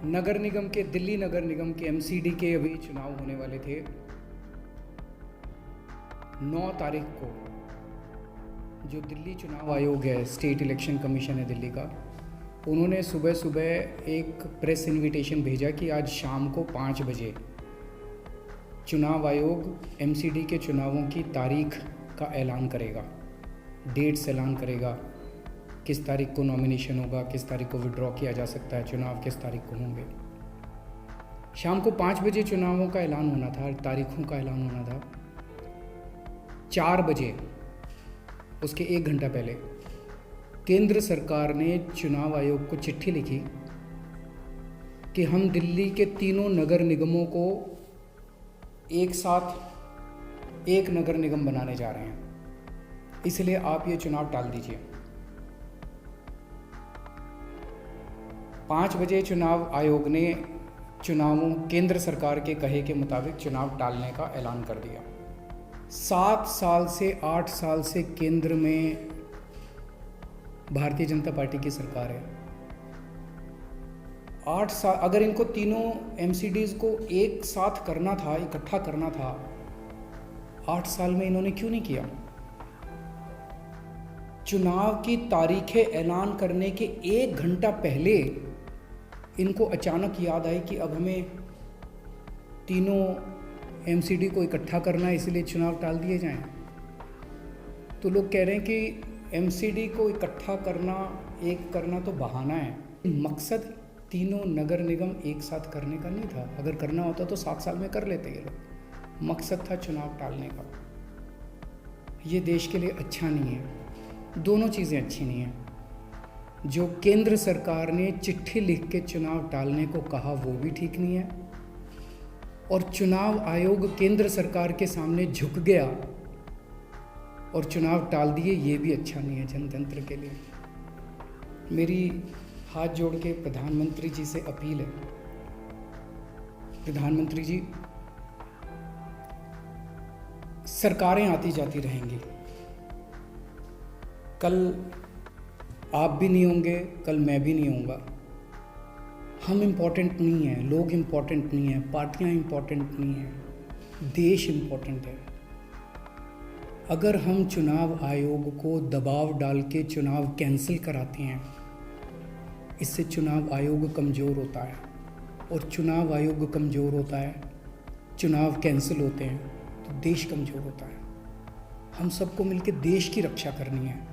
नगर निगम के दिल्ली नगर निगम के एमसीडी के अभी चुनाव होने वाले थे। 9 तारीख को जो दिल्ली चुनाव आयोग है, स्टेट इलेक्शन कमीशन है दिल्ली का, उन्होंने सुबह सुबह एक प्रेस इनविटेशन भेजा कि आज शाम को 5 बजे चुनाव आयोग एमसीडी के चुनावों की तारीख का ऐलान करेगा, डेट्स ऐलान करेगा, किस तारीख को नॉमिनेशन होगा, किस तारीख को विड्रॉ किया जा सकता है, चुनाव किस तारीख को होंगे। शाम को 5 बजे चुनावों का ऐलान होना था, तारीखों का ऐलान होना था। 4 बजे, उसके 1 घंटा पहले, केंद्र सरकार ने चुनाव आयोग को चिट्ठी लिखी कि हम दिल्ली के तीनों नगर निगमों को एक साथ एक नगर निगम बनाने जा रहे हैं, इसलिए आप ये चुनाव टाल दीजिए। 5 बजे चुनाव आयोग ने चुनावों केंद्र सरकार के कहे के मुताबिक चुनाव टालने का ऐलान कर दिया। 7 साल से 8 साल से केंद्र में भारतीय जनता पार्टी की सरकार है। 8 साल अगर इनको तीनों एमसीडीज को एक साथ करना था, इकट्ठा करना था, 8 साल में इन्होंने क्यों नहीं किया? चुनाव की तारीखें ऐलान करने के 1 घंटा पहले इनको अचानक याद आई कि अब हमें तीनों एमसीडी को इकट्ठा करना है, इसलिए चुनाव टाल दिए जाएं। तो लोग कह रहे हैं कि एमसीडी को इकट्ठा करना, एक करना तो बहाना है। मकसद तीनों नगर निगम एक साथ करने का नहीं था। अगर करना होता तो 7 साल में कर लेते ये लोग। मकसद था चुनाव टालने का। ये देश के लिए अच्छा नहीं है। दोनों चीज़ें अच्छी नहीं हैं। जो केंद्र सरकार ने चिट्ठी लिख के चुनाव टालने को कहा वो भी ठीक नहीं है, और चुनाव आयोग केंद्र सरकार के सामने झुक गया और चुनाव टाल दिए, ये भी अच्छा नहीं है जनतंत्र के लिए। मेरी हाथ जोड़ के प्रधानमंत्री जी से अपील है, प्रधानमंत्री जी, सरकारें आती जाती रहेंगी, कल आप भी नहीं होंगे, कल मैं भी नहीं होऊंगा। हम इम्पोर्टेंट नहीं हैं, लोग इम्पोर्टेंट नहीं हैं, पार्टियां इम्पोर्टेंट नहीं हैं, देश इम्पोर्टेंट है। अगर हम चुनाव आयोग को दबाव डाल के चुनाव कैंसिल कराते हैं, इससे चुनाव आयोग कमज़ोर होता है, और चुनाव आयोग कमज़ोर होता है, चुनाव कैंसिल होते हैं तो देश कमज़ोर होता है। हम सबको मिलकर देश की रक्षा करनी है।